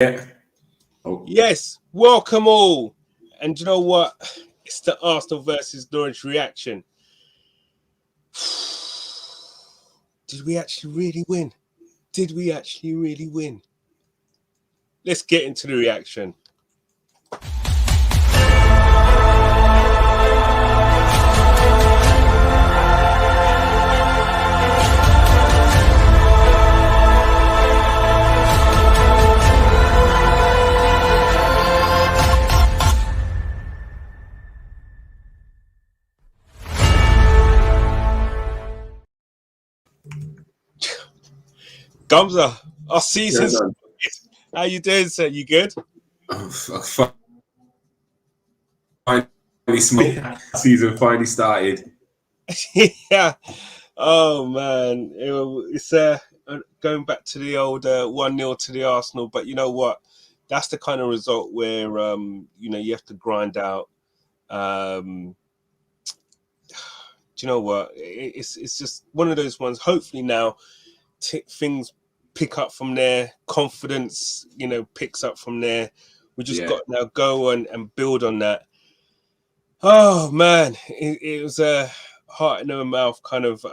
Yeah. Oh. Yes, welcome all. And you know what? It's the Arsenal versus Norwich reaction. Did we actually really win? Did we actually really win? Let's get into the reaction. Gumza, our season's. How you doing, sir? You good? Season finally started. Yeah. Oh man, it's going back to the old 1-0 to the Arsenal. But you know what? That's the kind of result where you have to grind out. Do you know what? It's just one of those ones. Hopefully now things pick up from there. Confidence, picks up from there. We just got to now go and build on that. Oh man, it was a heart in our mouth kind of.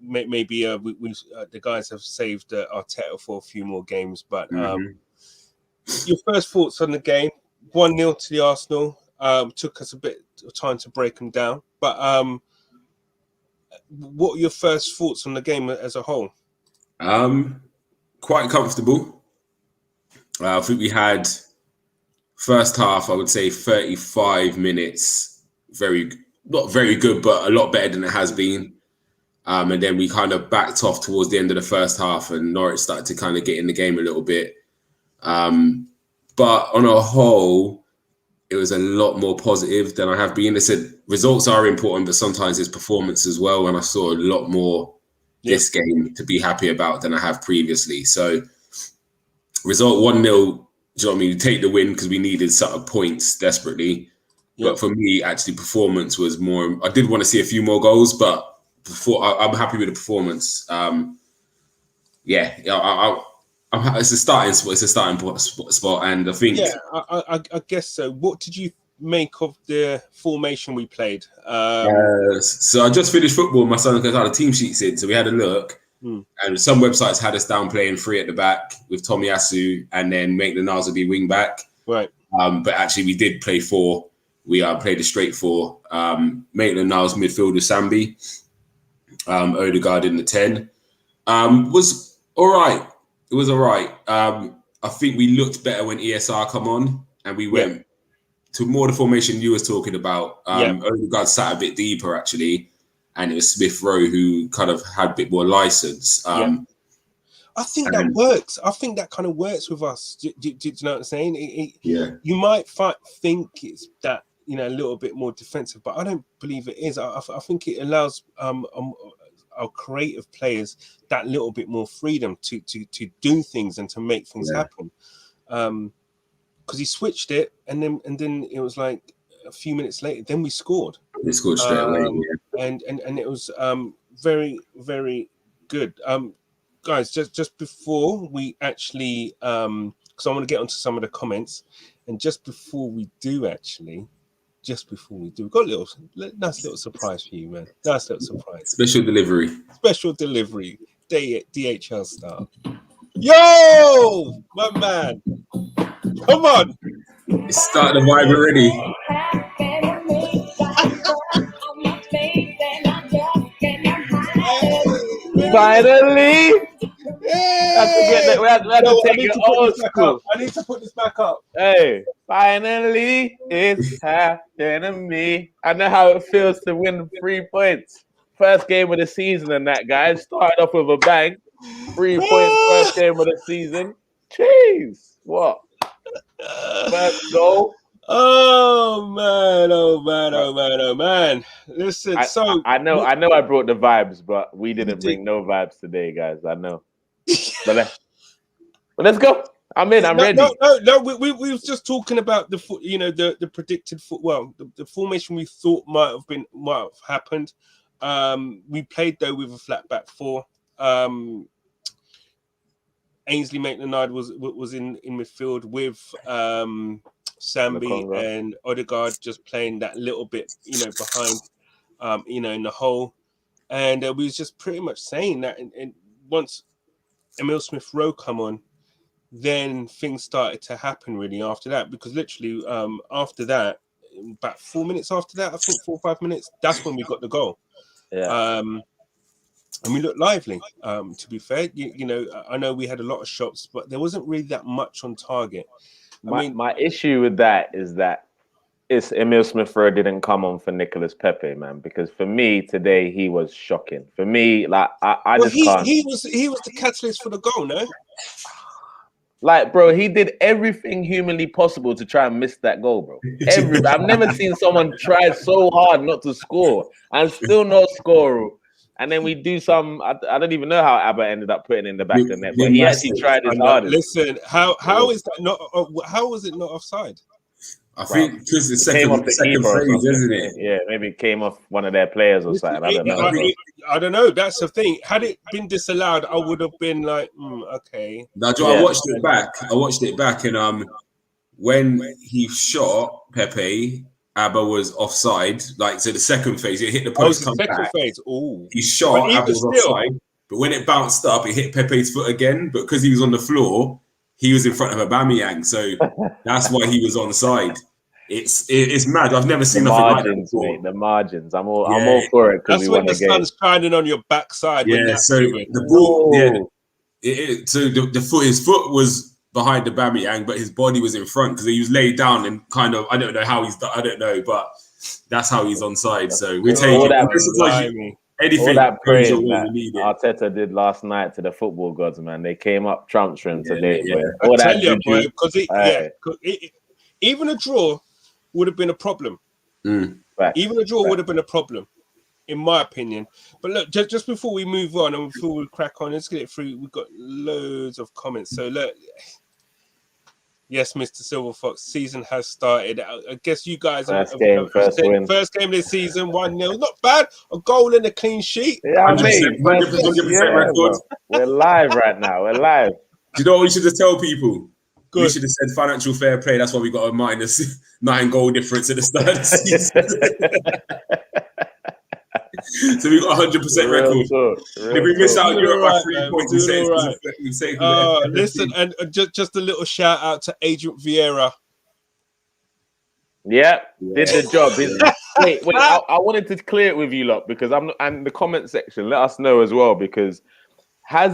Maybe the guys have saved Arteta for a few more games, but your first thoughts on the game? 1-0 to the Arsenal. Took us a bit of time to break them down, but what are your first thoughts on the game as a whole? Quite comfortable. I think we had first half, I would say 35 minutes, not very good, but a lot better than it has been. And then we kind of backed off towards the end of the first half, and Norwich started to kind of get in the game a little bit. But on a whole, it was a lot more positive than I have been. I said results are important, but sometimes it's performance as well. And I saw a lot more this game to be happy about than I have previously. So result 1-0, do you know what I mean? You take the win because we needed sort of points desperately. But for me, actually, performance was more. I did want to see a few more goals, but I'm happy with the performance. It's a starting spot. It's a starting spot, and I think. Yeah, I guess so. What did you make of the formation we played? So I just finished football. My son had a team sheets in, so we had a look. And some websites had us down playing 3 at the back with Tomiyasu, and then Maitland-Niles would be wing back. Right. But actually, we did play 4. We played a straight 4. Maitland-Niles midfield with Sambi. Odegaard in the 10. Was all right. It was all right. I think we looked better when ESR come on, and we went to more the formation you was talking about. Odegaard sat a bit deeper actually, and it was Smith Rowe who kind of had a bit more license. I think that works. I think that kind of works with us. Do you know what I'm saying? You might think it's that a little bit more defensive, but I don't believe it is. I think it allows our creative players that little bit more freedom to do things and to make things happen. Because he switched it, and then it was like a few minutes later, then we scored. They scored straight away, and it was very, very good. Guys, just before we actually, because I want to get onto some of the comments, and just before we do, we've got a nice little surprise for you, man. Nice little surprise. Special delivery, DHL style. Yo, my man, come on. It's starting the vibe already. Finally! We had to take it old school. I need to put this back up. Hey, finally, it's happening to me. I know how it feels to win 3 points. First game of the season and that, guys. Started off with a bang. 3 points first game of the season. Jeez, what? First goal. Oh man. Listen, I know I brought the vibes, but we didn't bring no vibes today, guys. I know. But let's go. I'm in. I'm ready. No. We was just talking about the predicted the formation we thought might have happened. We played though with a flat back 4, Ainsley Maitland-Niles was in midfield with Sambi and Odegaard just playing that little bit, behind, in the hole. And we was just pretty much saying that. And once Emile Smith-Rowe come on, then things started to happen really after that, because literally after that, about 4 minutes after that, I think 4 or 5 minutes, that's when we got the goal. Yeah. And we looked lively, to be fair. I know we had a lot of shots, but there wasn't really that much on target. My issue with that is that Emile Smith-Rowe didn't come on for Nicolas Pepe, man, because for me today he was shocking. For me, like I can't. He was the catalyst for the goal, no? Like, bro, he did everything humanly possible to try and miss that goal, bro. I've never seen someone try so hard not to score and still not score. And then we do some. I don't even know how Abba ended up putting in the back of the net, but he actually tried his hardest. Listen, how is that not? How was it not offside? I think because the second phase, isn't it? Yeah, maybe it came off one of their players or something. I don't know. I don't know. That's the thing. Had it been disallowed, I would have been like, okay. Now, Joe, I watched it back, and when he shot Pepe, Abba was offside. Like, so the second phase, it hit the post. He shot, Abba was offside. But when it bounced up, it hit Pepe's foot again. But because he was on the floor, he was in front of Aubameyang, so that's why he was onside. It's mad. I've never seen nothing like that before. Mate, the margins. I'm all for it. That's when the sun's shining on your backside. Yeah. So the ball. Yeah. So his foot was behind Aubameyang, but his body was in front because he was laid down and kind of. I don't know how he's done. I don't know, but that's how he's onside. So we take it. Anything all that praise that Arteta did last night to the football gods, man. They came up trumps for him today. Yeah. All that boy, because even a draw would have been a problem. Right. Even a draw would have been a problem, in my opinion. But look, just before we move on and before we crack on, let's get it through. We've got loads of comments. So look, yes, Mr. Silver Fox, season has started. I guess you guys first game of the season, 1-0. Not bad. A goal and a clean sheet. Yeah, I mean, 100% record. We're live right now. We're live. Do you know what we should just tell people? Good. We should have said financial fair play. That's why we got a -9 goal difference at the start of the season. So we got 100% record. If we miss out Europe by 3 points, we say listen, and just a little shout out to Agent Vieira. Yeah, did the job. Wait. I wanted to clear it with you lot because and the comment section. Let us know as well because.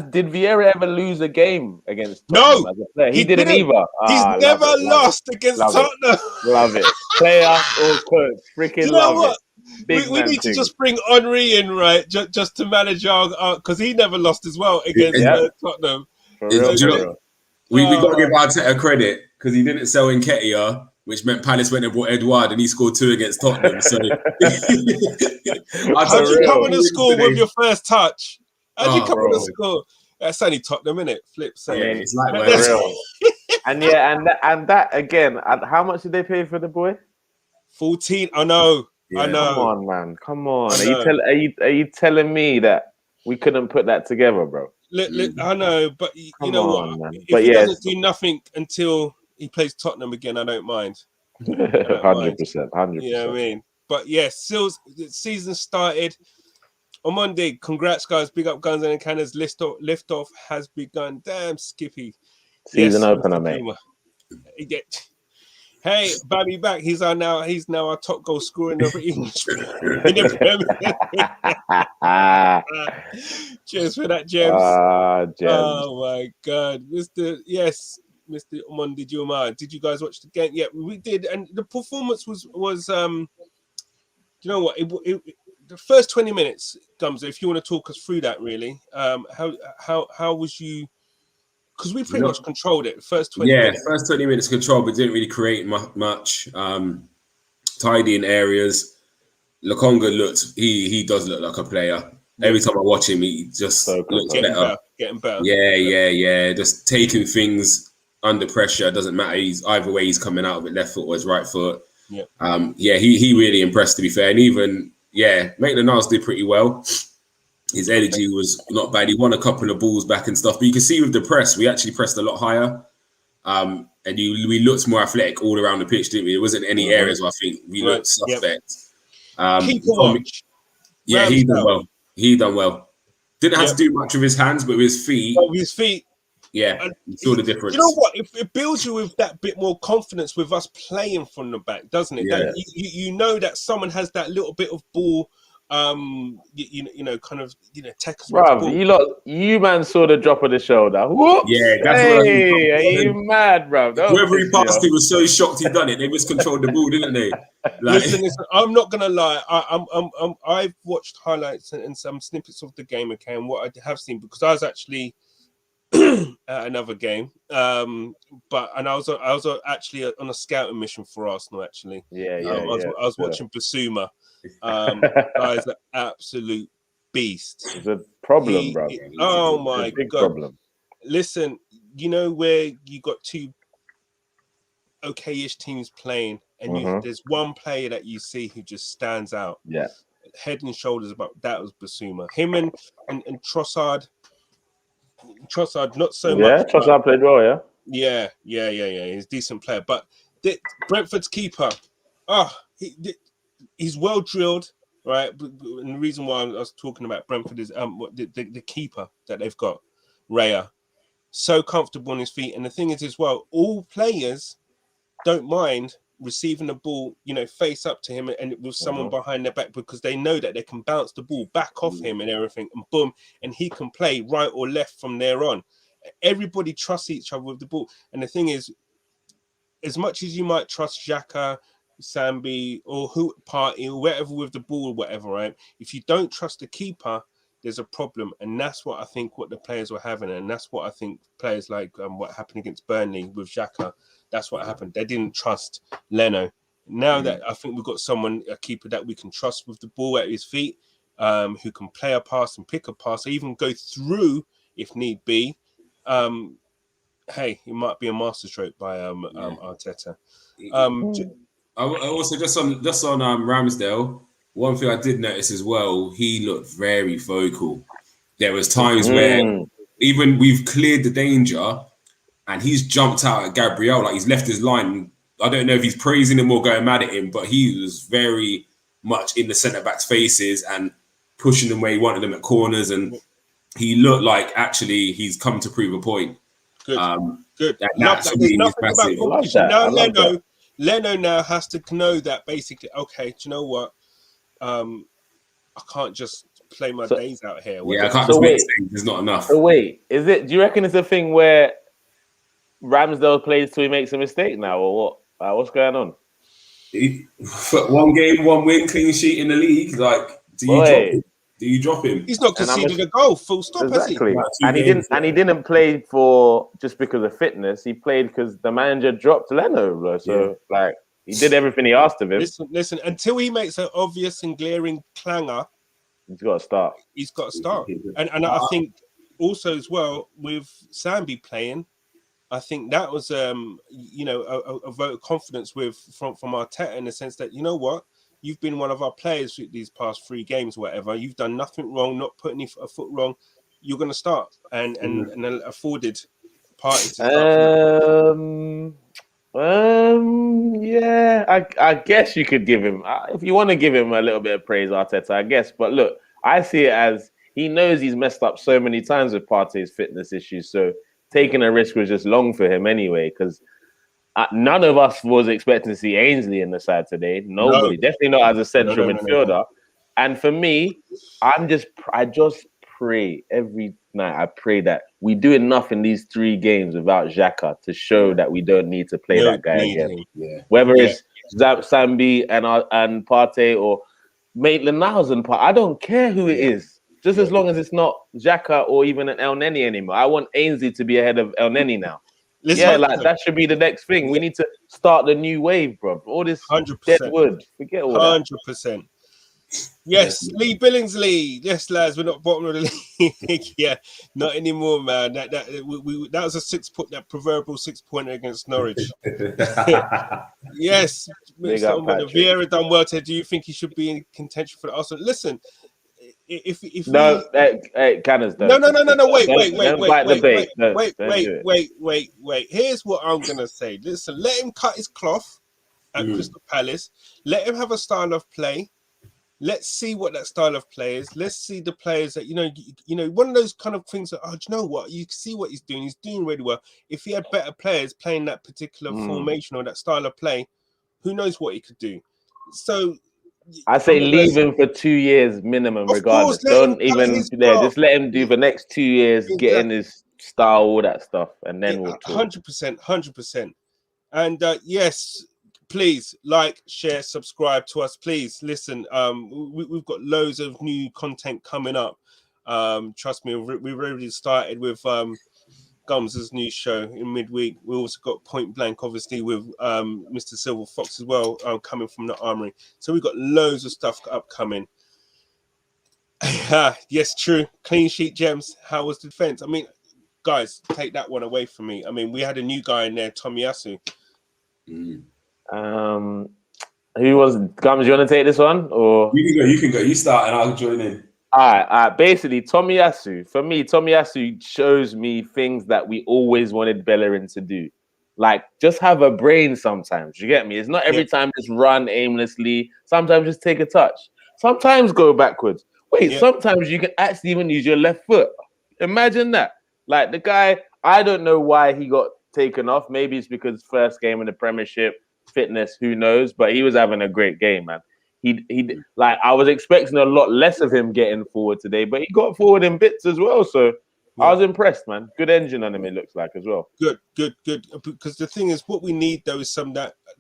Did Vieira ever lose a game against Tottenham? No, as a player? He didn't either. He's never lost against Tottenham. Love it. Player or coach. Freaking love it. We need to just bring Armoury in, right? Just to manage our because he never lost as well against Tottenham. We got to give Arteta credit because he didn't sell Nketiah, which meant Palace went and bought Edouard and he scored 2 against Tottenham. So how'd you come on the score with your first touch? How'd you come on the score? That's only Tottenham, innit? Flip side. Yeah, it's like real. and that again. How much did they pay for the boy? 14. I know. Come on, man. Come on. Are you telling me that we couldn't put that together, bro? I know, but you know what? Man. If he doesn't do nothing until he plays Tottenham again, I don't mind. 100%. You know what I mean? But yes, the season started. On Monday, congrats, guys. Big up Guns and Cannons. Lift off has begun. Damn, Skippy. Season opener, mate. Hey, Babby back. He's now our top goal scorer in the Premier. Cheers for that, James. James. Oh, my God. Mr. Omondi Juma. Did you guys watch the game? Yeah, we did. And the performance was you know what? The first 20 minutes, Gumzo, if you want to talk us through that, really, how was you? Because we pretty much controlled it. First 20 minutes. Yeah, first 20 minutes controlled, but didn't really create much. Tidy in areas. Lokonga he does look like a player. Every time I watch him, he just looks better. Getting better. Yeah. Just taking things under pressure. Doesn't matter. Either way, he's coming out of it, left foot or his right foot. Yeah. He really impressed, to be fair. And even, Maitland-Niles did pretty well. His energy was not bad. He won a couple of balls back and stuff. But you can see with the press, we actually pressed a lot higher. And we looked more athletic all around the pitch, didn't we? There wasn't any areas where I think we looked suspect. Keep a watch. Yeah, he done well. He done well. Didn't have to do much with his hands, but with his feet. With his feet. Yeah, you saw the difference. You know what? It builds you with that bit more confidence with us playing from the back, doesn't it? Yeah. That you know that someone has that little bit of ball, you know, kind of, you know, tackles. Bruv, you man saw the drop of the shoulder. Whoops. Yeah, that's what I mean. Are you mad, bro? Whoever he passed, he was so shocked he done it. They miscontrolled the ball, didn't they? Like, listen, I'm not gonna lie. I've watched highlights and some snippets of the game, okay, and what I have seen, because I was actually at another game, I was actually on a scouting mission for Arsenal. Actually, I was watching Basuma. Guy's an absolute beast. It's a problem, bro. Oh my god! Problem. Listen, you know where you got two okay-ish teams playing, and there's one player that you see who just stands out. Yeah, head and shoulders above. That was Basuma. Him and Trossard. Trossard, not so much. Yeah, Trossard played well. Yeah. He's a decent player, but Brentford's keeper, he's well drilled, right? And the reason why I was talking about Brentford is the keeper that they've got, Raya, so comfortable on his feet. And the thing is, as well, all players don't mind receiving the ball, you know, face up to him and with someone behind their back, because they know that they can bounce the ball back off him and everything, and boom, and he can play right or left from there on. Everybody trusts each other with the ball. And the thing is, as much as you might trust Xhaka, Sambi, or Partey, or whatever with the ball or whatever, right? If you don't trust the keeper, there's a problem. And that's what I think what the players were having. And that's what I think players like what happened against Burnley with Xhaka, that's what happened. They didn't trust Leno. Now that I think we've got a keeper that we can trust with the ball at his feet, who can play a pass and pick a pass, or even go through if need be. Hey, it might be a masterstroke by Arteta. Also, just on Ramsdale, one thing I did notice as well, he looked very vocal. There was times where even we've cleared the danger, and he's jumped out at Gabriel, like he's left his line. I don't know if he's praising him or going mad at him, but he was very much in the centre-back's faces and pushing them where he wanted them at corners, and he looked like actually he's come to prove a point. Good. Good. Leno now has to know that basically, okay, do you know what? I can't just play my days out here. I can't just make things. There's not enough. So wait, do you reckon it's a thing where Ramsdale plays till he makes a mistake now, or what? What's going on? One game, one win, clean sheet in the league. Like, do you drop him? He's not conceded a goal. Full stop. Exactly. Has he? And he didn't play for just because of fitness. He played because the manager dropped Leno, bro. So he did everything he asked of him. Listen. Until he makes an obvious and glaring clanger, he's got to start. And I think also as well with Sambi playing, I think that was a vote of confidence from Arteta, in the sense that, you know what, you've been one of our players these past 3 games, whatever. You've done nothing wrong, not put a foot wrong. You're going to start and afforded Partey to start. I guess you could give him, if you want to give him a little bit of praise, Arteta, I guess. But look, I see it as he knows he's messed up so many times with Partey's fitness issues, so taking a risk was just long for him anyway, because none of us was expecting to see Ainsley in the side today. Nobody, definitely not as a central midfielder. No. And for me, I just pray every night. I pray that we do enough in these 3 games without Xhaka to show that we don't need to play that guy again. Yeah. Whether it's Sambi and Partey or Maitland-Niles and Partey, I don't care who it is. Just as long as it's not Xhaka or even an El Neni anymore. I want Ainsley to be ahead of El Neni now. That should be the next thing. We need to start the new wave, bro. All this 100%. dead wood. Forget all 100%. Yes, Lee Billingsley. Yes, lads, we're not bottom of the league. Yeah, not anymore, man. That was that proverbial 6-pointer against Norwich. Yes, Vieira done well. Do you think he should be in contention for the Arsenal? Listen, if no, we Canners no, don't. wait, Don't bite the bait. wait. Here's what I'm gonna say. Listen, let him cut his cloth at Crystal Palace. Let him have a style of play. Let's see what that style of play is. Let's see the players that one of those kind of things that, do you know what? You see what he's doing. He's doing really well. If he had better players playing that particular formation or that style of play, who knows what he could do? So I say leave him for 2 years minimum, regardless. Don't even just let him do the next 2 years, get in his style, all that stuff, and then we'll talk. 100%. And yes, please like, share, subscribe to us. Please listen. We've got loads of new content coming up. Trust me, we've already started with Gums' new show in midweek. We also got Point Blank, obviously, with Mr. Silver Fox as well, coming from the Armoury. So we've got loads of stuff upcoming. Yes, true. Clean sheet, Gems. How was the defense? I mean, guys, take that one away from me. I mean, we had a new guy in there, Tomiyasu. Who was Gums? You want to take this one, or you can go. You start, and I'll join in. All right. Basically, Tomiyasu. For me, Tomiyasu shows me things that we always wanted Bellerin to do. Like, just have a brain sometimes. You get me? It's not every time just run aimlessly. Sometimes just take a touch. Sometimes go backwards. Sometimes you can actually even use your left foot. Imagine that. Like, the guy, I don't know why he got taken off. Maybe it's because first game in the Premiership, fitness, who knows? But he was having a great game, man. He like, I was expecting a lot less of him getting forward today, but he got forward in bits as well. So I was impressed, man. Good engine on him, it looks like, as well. Good. Because the thing is, what we need though is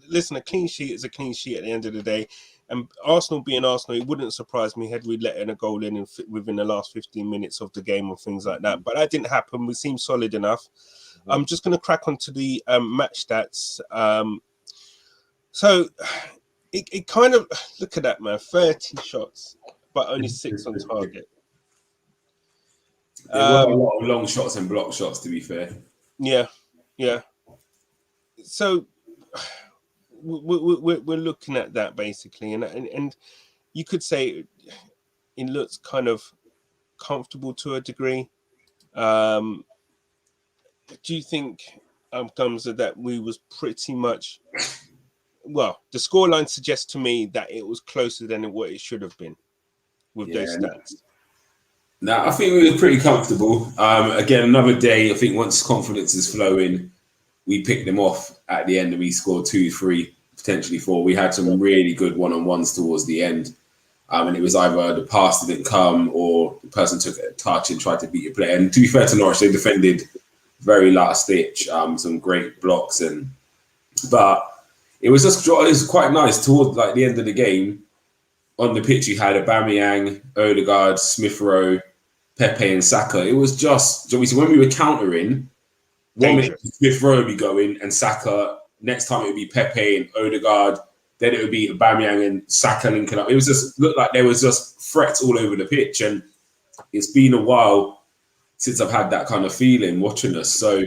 listen, a clean sheet is a clean sheet at the end of the day. And Arsenal being Arsenal, it wouldn't surprise me had we let in a goal in within the last 15 minutes of the game or things like that. But that didn't happen. We seemed solid enough. I'm just going to crack onto the match stats. So it kind of, look at that, man, 30 shots, but only 6 on target. There were a lot of long shots and block shots, to be fair. Yeah. So we're looking at that basically, and you could say it looks kind of comfortable to a degree. Do you think, Gums, that we was pretty much... Well, the scoreline suggests to me that it was closer than what it should have been with those stats. No, I think we were pretty comfortable. Again, another day. I think once confidence is flowing, we picked them off at the end and we scored 2, 3, potentially 4. We had some really good one-on-ones towards the end. And it was either the pass didn't come or the person took a touch and tried to beat your player. And to be fair to Norwich, they defended very last ditch, some great blocks. But it was quite nice towards like the end of the game. On the pitch, you had Aubameyang, Odegaard, Smith Rowe, Pepe, and Saka. It was just obviously when we were countering, 1 minute Smith Rowe would be going and Saka. Next time it would be Pepe and Odegaard. Then it would be Aubameyang and Saka linking up. It was just looked like there was just threats all over the pitch, and it's been a while since I've had that kind of feeling watching us. So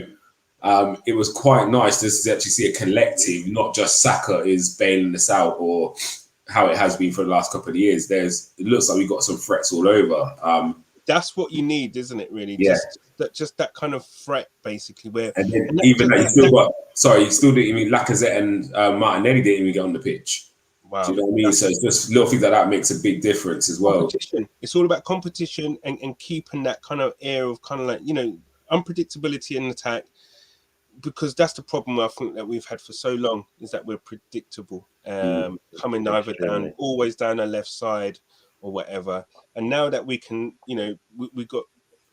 it was quite nice to actually see a collective, not just Saka is bailing us out or how it has been for the last couple of years. It looks like we got some threats all over. That's what you need, isn't it? Really, just that kind of threat, basically. Where and then even that you still got. Sorry, you still didn't even Lacazette and Martinelli didn't even get on the pitch. Wow, do you know what I mean? So it's just little things like that makes a big difference as well. It's all about competition and keeping that kind of air of kind of like, unpredictability in attack. Because that's the problem I think that we've had for so long, is that we're predictable, coming either always down the left side or whatever. And now that we can, we got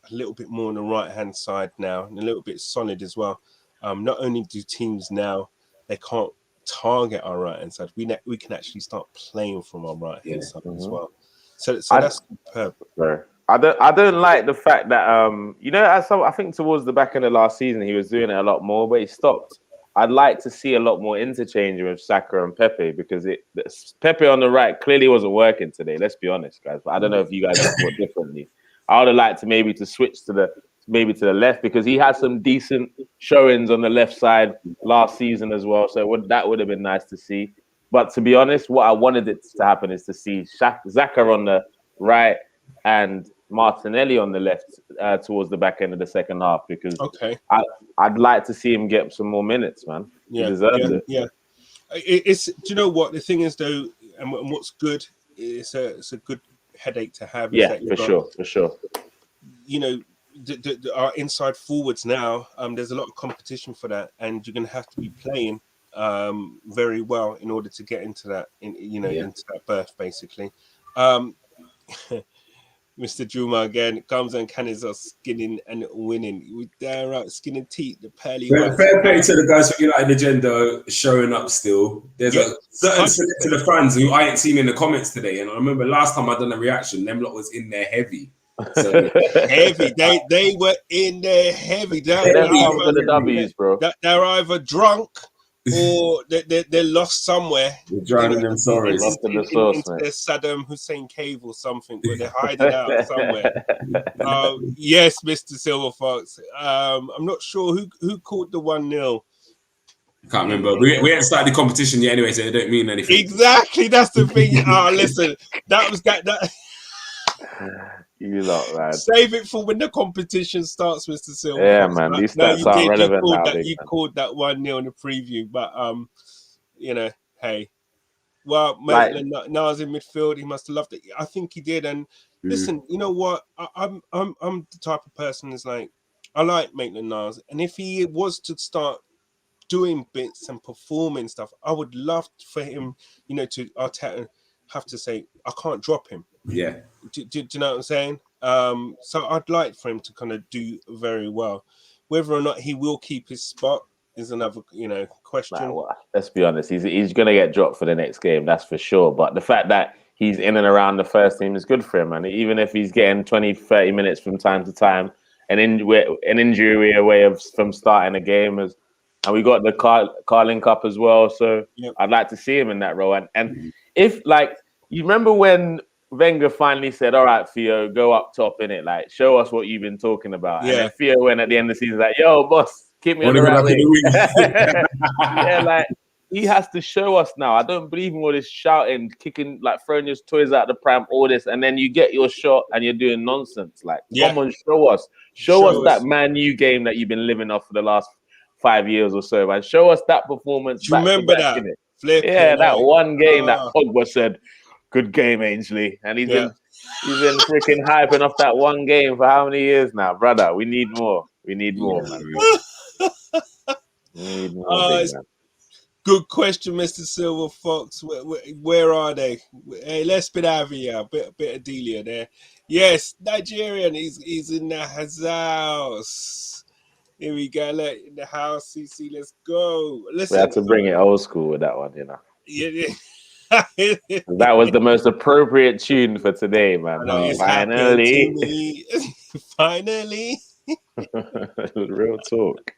a little bit more on the right hand side now, and a little bit solid as well. Not only do teams now, they can't target our right hand side, we can actually start playing from our right hand side as well. So that's superb. I don't like the fact that I think towards the back end of last season he was doing it a lot more, but he stopped. I'd like to see a lot more interchange with Saka and Pepe, because Pepe on the right clearly wasn't working today. Let's be honest, guys. But I don't know if you guys thought differently. I would have liked to switch to the left, because he had some decent showings on the left side last season as well. So that would have been nice to see. But to be honest, what I wanted it to happen is to see Xhaka on the right and Martinelli on the left towards the back end of the second half, because I'd like to see him get some more minutes, man. He deserves it. Yeah. It's. Do you know what the thing is though, and what's good? It's a good headache to have. Yeah, for sure. You know, our inside forwards now. There's a lot of competition for that, and you're going to have to be playing very well in order to get into that. Into that berth, basically. Mr. Juma again comes and Cannons are skinning and winning. With damn right, skinning teeth, the pearly white. Fair play to the guys from United Agenda showing up still. There's a certain select to the fans who I ain't seen in the comments today. And I remember last time I done a reaction, them lot was in there heavy. So heavy. They were in there heavy. They're for the W's, bro. They're either drunk or they're lost somewhere. They're drowning them sorrows. Into their Saddam Hussein cave or something where they're hiding out somewhere. Yes, Mr. Silver Fox. I'm not sure who called the 1-0. Can't remember. We haven't started the competition yet anyway, so it don't mean anything. Exactly, that's the thing. Listen, that was that. You lot, man. Save it for when the competition starts, Mr. Silver. Yeah, man. These stats are relevant now. You called that 1-0 in the preview, but hey. Well, Maitland-Niles in midfield, he must have loved it. I think he did. And listen, you know what? I'm the type of person that's like, I like Maitland-Niles, and if he was to start doing bits and performing stuff, I would love for him, to Arteta have to say, I can't drop him. Yeah. Do you know what I'm saying? So I'd like for him to kind of do very well. Whether or not he will keep his spot is another, question. Well, let's be honest. He's going to get dropped for the next game, that's for sure. But the fact that he's in and around the first team is good for him. And even if he's getting 20, 30 minutes from time to time, an injury away from starting a game, and we got the Carling Cup as well. So I'd like to see him in that role. And if, you remember when Wenger finally said, all right, Theo, go up top, innit? Like, show us what you've been talking about. Yeah. And then Theo went at the end of the season like, yo, boss, keep me on the right wing. He has to show us now. I don't believe in all this shouting, kicking, throwing your toys out the pram, all this, and then you get your shot and you're doing nonsense. Come on, show us. Show us that Man U game that you've been living off for the last 5 years or so, man. Show us that performance. Do you remember that? That one game that Pogba said, good game, Ainsley. And he's been freaking hyping off that one game for how many years now, brother? We need more. We need more, man. We need more, man. Good question, Mr. Silver Fox. Where are they? Hey, let's bit out here. Bit of Delia there. Yes, Nigerian. He's in the house. Here we go. Look, in the house. CC, let's go. Listen, we had to bring it old school with that one, Yeah. That was the most appropriate tune for today, man. Finally. Finally. Real talk.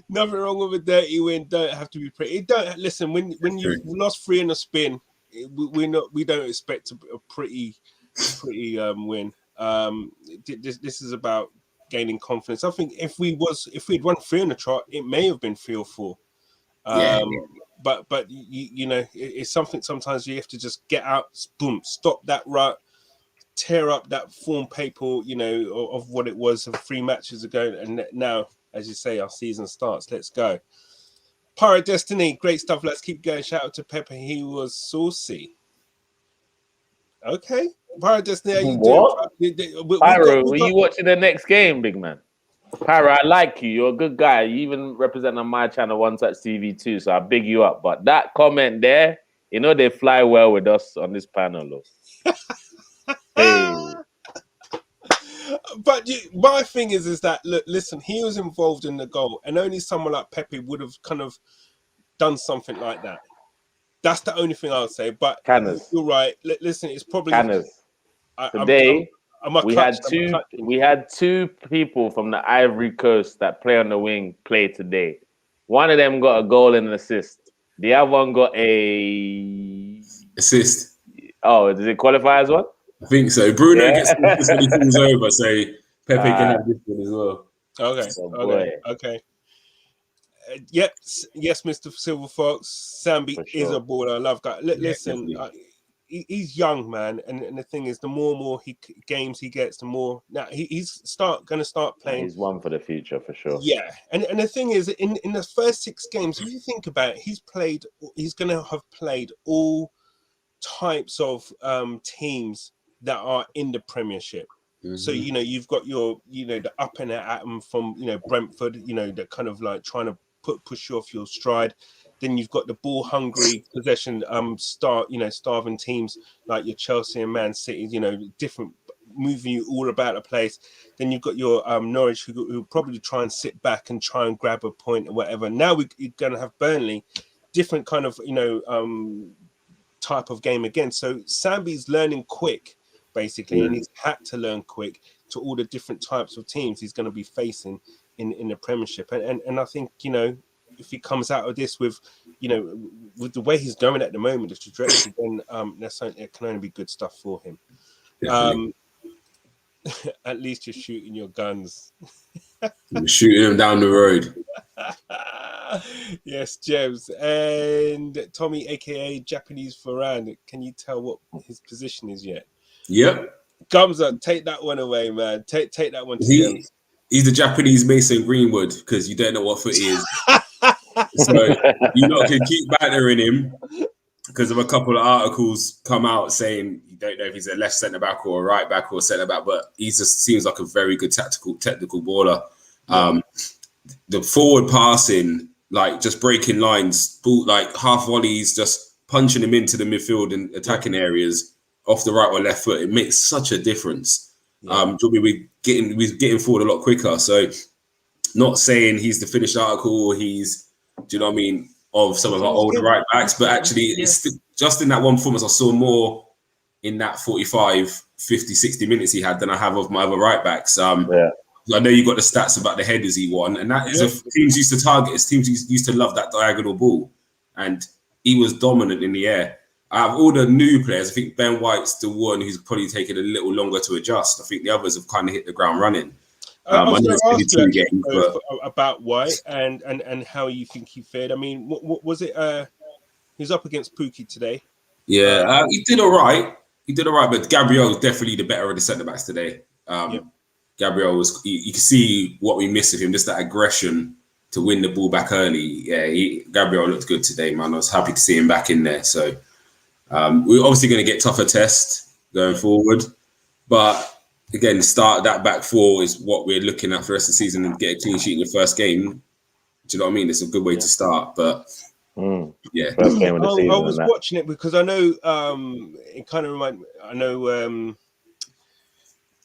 Nothing wrong with a dirty win. Don't have to be pretty. Don't listen when you've lost 3 in a spin. We don't expect a pretty win. This is about gaining confidence. I think if we'd won 3 in a trot, it may have been 3 or 4. But it's something. Sometimes you have to just get out, boom, stop that rut, tear up that form paper, of what it was 3 matches ago, and now, as you say, our season starts. Let's go. Pirate Destiny, great stuff. Let's keep going. Shout out to Pepper. He was saucy. Okay. Pirate Destiny, how you doing? Pyro, were you watching the next game, big man? Pyro, I like you. You're a good guy. You even represent on my channel, One Touch TV too, so I big you up. But that comment there, they fly well with us on this panel. Hey. But my thing is that, look, listen, he was involved in the goal, and only someone like Pepe would have kind of done something like that. That's the only thing I would say. But you're right. Listen, it's probably today. We had two people from the Ivory Coast that play on the wing play today. One of them got a goal and an assist. The other one got a assist. Oh, does it qualify as well? I think so. Bruno gets this when he falls over, so Pepe can have this one as well. Okay. Yes, Mr. Silver Fox. Sambi is a baller. I love that. Listen, he's young, man, and the thing is, the more games he gets, the more now he's going to start playing. He's one for the future for sure. Yeah, and the thing is, in the first 6 games, if you think about it, he's going to have played all types of teams that are in the Premiership. So you've got your the up and atom from Brentford, that kind of like trying to push you off your stride. Then you've got the ball hungry possession starving teams like your Chelsea and Man City, different, moving you all about the place. Then you've got your Norwich who probably try and sit back and try and grab a point or whatever. Now we're going to have Burnley, different kind of type of game again. So Sambi's learning quick, basically, and he's had to learn quick to all the different types of teams he's going to be facing in the Premiership. And I think if he comes out of this with with the way he's going at the moment, the trajectory, then it can only be good stuff for him. At least you're shooting your guns. You're shooting them down the road. Yes, James. And Tommy, aka Japanese Varane, can you tell what his position is yet? Yep. Gums up, take that one away, man. Take that one to James. He's the Japanese Mason Greenwood, because you don't know what foot he is. So you lot can keep battering him, because of a couple of articles come out saying you don't know if he's a left centre back or a right back or a centre back, but he just seems like a very good technical baller. The forward passing, like just breaking lines, like half volleys, just punching him into the midfield and attacking areas off the right or left foot, it makes such a difference. We're getting forward a lot quicker. So not saying he's the finished article, or he's, do you know what I mean, of some of our older right backs, but actually it's just in that one performance I saw more in that 45, 50, 60 minutes he had than I have of my other right backs. I know you got the stats about the headers he won, and that is teams used to target. Teams used to love that diagonal ball, and he was dominant in the air. Out of all the new players, I think Ben White's the one who's probably taken a little longer to adjust. I think the others have kind of hit the ground running. I was going to ask you games, about White and how you think he fared. I mean, what was it? He was up against Pookie today. Yeah, he did all right. But Gabriel was definitely the better of the centre backs today. Gabriel was. You can see what we missed of him, just that aggression to win the ball back early. Yeah, Gabriel looked good today, man. I was happy to see him back in there. So we're obviously going to get tougher tests going forward, but again, start that back four is what we're looking at for the rest of the season, and get a clean sheet in your first game. Do you know what I mean? It's a good way to start, but first game of the season. I was watching it because I know it kind of reminded me. I know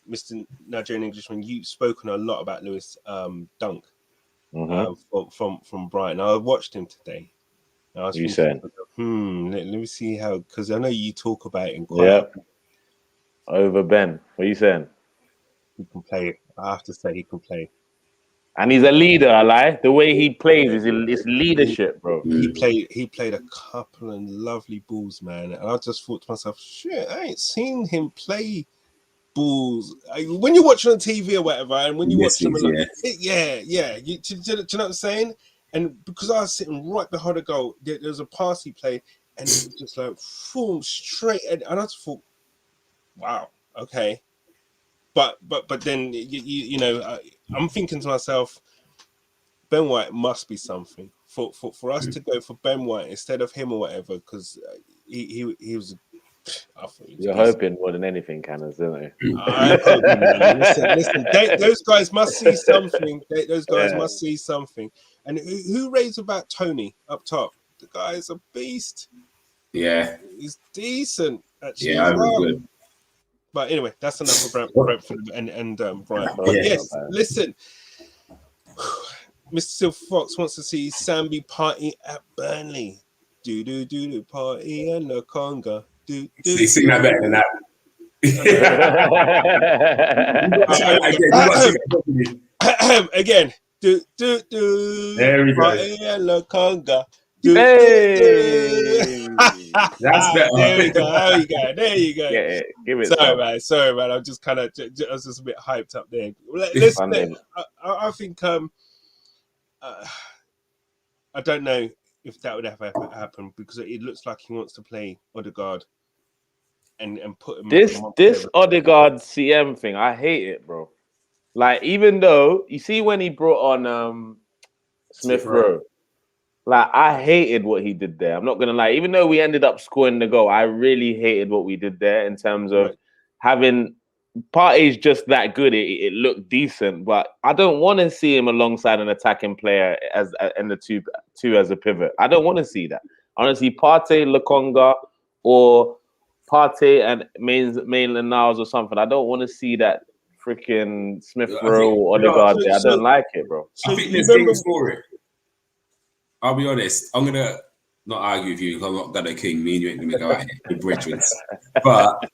Mr. Nigerian Englishman, you've spoken a lot about Lewis Dunk from Brighton. I watched him today. I was thinking, let me see how, because I know you talk about him quite. Over Ben. What are you saying? He can play. I have to say he can play. And he's a leader, I lie. The way he plays is leadership, bro. He played a couple of lovely balls, man. And I just thought to myself, shit, I ain't seen him play balls. When you're watching on TV or whatever, and when you watch them, do you know what I'm saying? And because I was sitting right behind the goal, there was a pass he played, and it was just like, boom, straight. And I just thought, wow, okay. But then I'm thinking to myself, Ben White must be something for us to go for Ben White instead of him or whatever, because he was. You're hoping more than anything, Canners, isn't it? I'm hoping, man. Listen. Those guys must see something. Those guys must see something. And who raves about Tony up top? The guy is a beast. Yeah, he's decent. Actually, yeah, good. But anyway, that's enough for Brentford and Brian. But yes, listen. Mr. Silver Fox wants to see Sambi party at Burnley. Do party and the conga. You sing that better than that. Again. There we go. Party and the conga. That's better. There you go. Yeah, give it. Sorry, man. I'm just kind of, I was just a bit hyped up there. Listen, I think I don't know if that would ever happen, because it looks like he wants to play Odegaard and put him. This Odegaard CM thing, I hate it, bro. Like, even though you see when he brought on Smith Rowe, like, I hated what he did there. I'm not gonna lie. Even though we ended up scoring the goal, I really hated what we did there in terms of having Partey's just that good. It looked decent, but I don't want to see him alongside an attacking player as and the two as a pivot. I don't want to see that. I want to see Partey, Lokonga, or Partey and Maitland Niles or something. I don't want to see that freaking Smith Rowe or Odegaard there. I don't like it, bro. I think there's games for it. I'll be honest. I'm gonna not argue with you because I'm not gonna king. Me and you ain't gonna go out here with Bridgewoods. But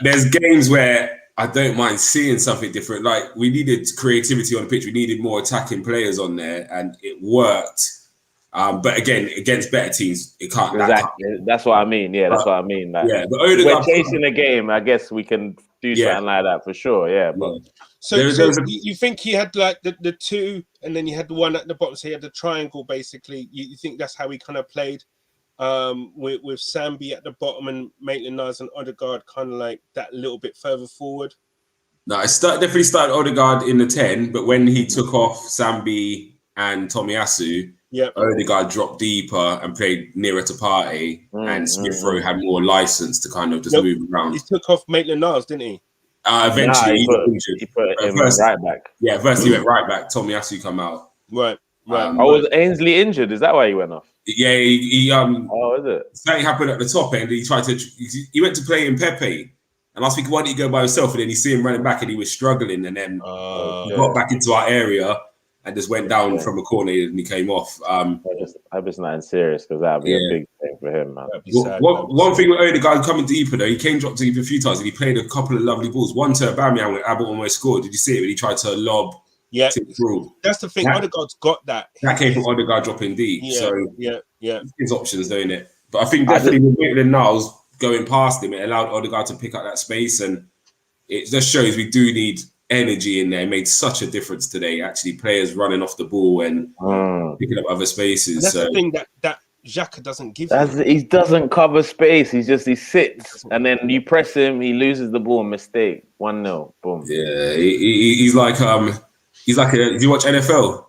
there's games where I don't mind seeing something different. Like, we needed creativity on the pitch. We needed more attacking players on there, and it worked. But again, against better teams, it can't. Exactly. That's what I mean. Yeah, that's what I mean. Like, yeah, but we're chasing a game. I guess we can do something like that for sure. Yeah, but so you think he had like the two, and then you had the one at the bottom. So he had the triangle basically. You think that's how he kind of played, with Sambi at the bottom and Maitland-Niles and Odegaard kind of like that little bit further forward. No, I definitely started Odegaard in the 10, but when he took off Sambi and Tomiyasu, Odegaard dropped deeper and played nearer to Partey, and Smith Rowe had more license to kind of just move around. He took off Maitland-Niles, didn't he? Eventually, he put him right back. Yeah, first he went right back. Tomiyasu come out. Right. Was Ainsley injured? Is that why he went off? Yeah, he Oh, is it? Something happened at the top end. He went to play in Pepe, and I was thinking, why didn't he go by himself? And then he see him running back, and he was struggling, and then he got back into our area and just went down from a corner, and he came off. I was not serious because that'd be a big thing for him, man. One thing with Odegaard coming deeper though, he came dropped deep a few times, and he played a couple of lovely balls. One to Aubameyang when Abbott almost scored. Did you see it when he tried to lob? Yeah, that's the thing. Odegaard's got that. That came from Odegaard dropping deep. Yeah. His options doing it, but I think definitely with Maitland-Niles going past him, it allowed Odegaard to pick up that space, and it just shows we do need energy in there. It made such a difference today. Actually, players running off the ball and picking up other spaces. That's the thing that Xhaka doesn't give. He doesn't cover space. He sits, and then you press him, he loses the ball. Mistake. 1-0. Boom. Yeah, he's like do you watch NFL?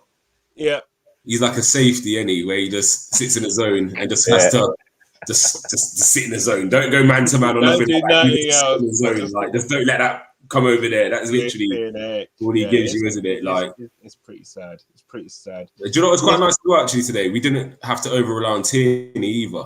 Yeah. He's like a safety, where he just sits in the zone and just has to just sit in the zone. Don't go man to man or nothing. Sit in the zone. Like, just don't let that come over there. That's literally all he gives you, isn't it? Like, it's pretty sad. It's pretty sad. Do you know what's quite nice to do actually today? We didn't have to over rely on Tierney either.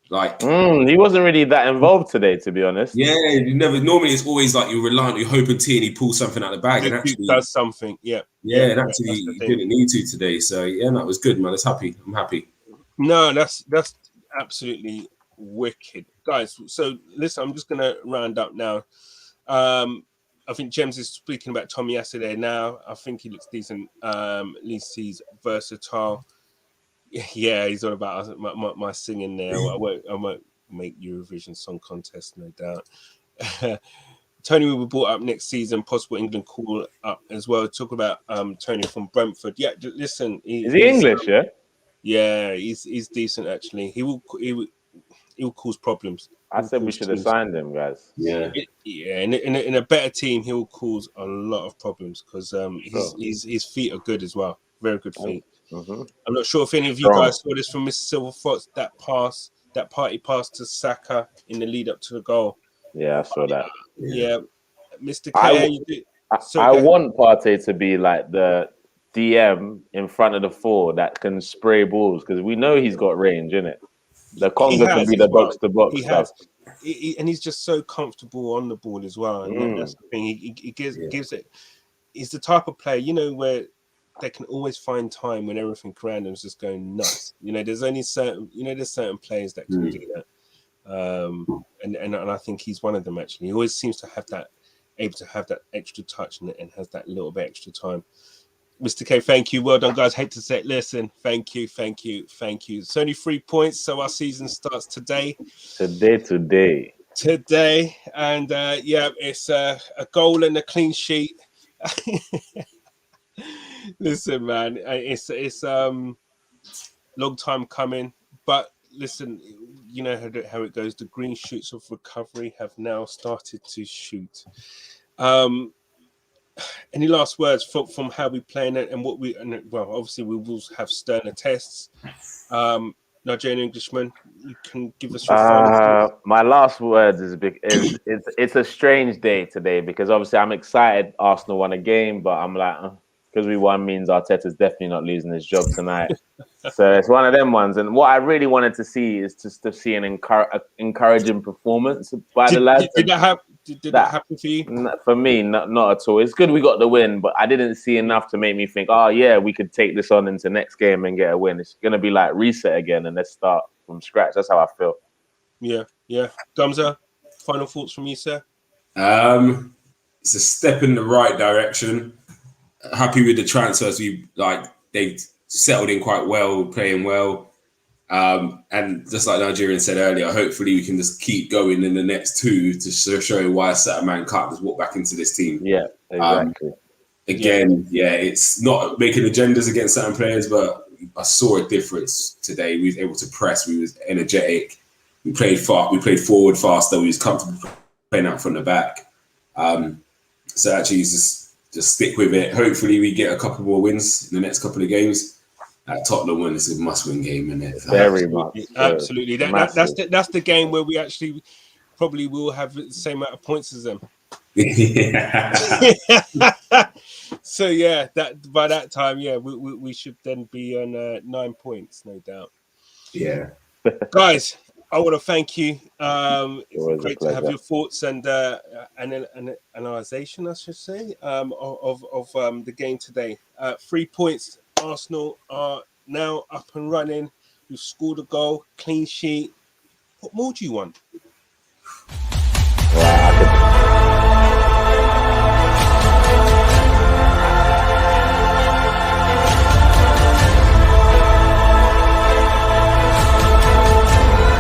Like, he wasn't really that involved today, to be honest. Yeah, you never. Normally, it's always like you're reliant. You're hoping Tierney pulls something out of the bag, and actually does something. Yeah, and actually he didn't need to today. So that was good, man. I'm happy. No, that's absolutely wicked, guys. So listen, I'm just gonna round up now. I think James is speaking about Tomiyasu there now. I think he looks decent. At least he's versatile. Yeah, he's all about my singing there. I won't make Eurovision Song Contest, no doubt. Tony will be brought up next season. Possible England call up as well. Talk about Tony from Brentford. Yeah, listen. Is he English? Yeah, he's decent actually. He will cause problems. I said we should have signed him, guys. Yeah. In a better team, he will cause a lot of problems because his feet are good as well. Very good feet. Mm-hmm. I'm not sure if any of you guys saw this from Mr. Silver Fox, that party pass to Saka in the lead up to the goal. Yeah, I saw that. Yeah, Mr. K. I want Partey to be like the DM in front of the 4 that can spray balls because we know he's got range, innit? The Congo can be the box to box stuff. And he's just so comfortable on the ball as well. And that's the thing. He gives it. He's the type of player, where they can always find time when everything around them is just going nuts. There's only certain players that can do that. And I think he's one of them actually. He always seems to have that, able to have that extra touch and has that little bit extra time. Mr. K, thank you. Well done, guys. Hate to say it. Listen, thank you. It's only 3 points, so our season starts today. Today. And it's a goal and a clean sheet. Listen, man, it's long time coming, but listen, you know how it goes. The green shoots of recovery have now started to shoot. Any last words from how we play and what we? And well, obviously we will have sterner tests. Nigerian Englishman, you can give us your final thoughts. My last words is it's a strange day today because obviously I'm excited Arsenal won a game, but I'm like because we won means Arteta's definitely not losing his job tonight. So it's one of them ones. And what I really wanted to see is just to see an encouraging performance by the lads. Did that happen for you? For me, not at all. It's good we got the win, but I didn't see enough to make me think, oh yeah, we could take this on into next game and get a win. It's gonna be like reset again and let's start from scratch. That's how I feel. Yeah. Gamza, final thoughts from you, sir? It's a step in the right direction. Happy with the transfers. They've settled in quite well, playing well. And just like Nigerian said earlier, hopefully we can just keep going in the next two to show why Man can't just walk back into this team. Yeah, exactly. It's not making agendas against certain players, but I saw a difference today. We was able to press. We was energetic. We played fast. We played forward faster. We was comfortable playing out from the back. So actually, just stick with it. Hopefully, we get a couple more wins in the next couple of games. At Tottenham, when it's a must-win game, isn't it? Very much. Absolutely. That's the game where we actually probably will have the same amount of points as them. So yeah, that by that time, we should then be on 9 points, no doubt. Yeah, guys, I want to thank you. It's great to have your thoughts and analyzation, I should say, of the game today. 3 points. Arsenal are now up and running. We've scored a goal, clean sheet. What more do you want? Wow.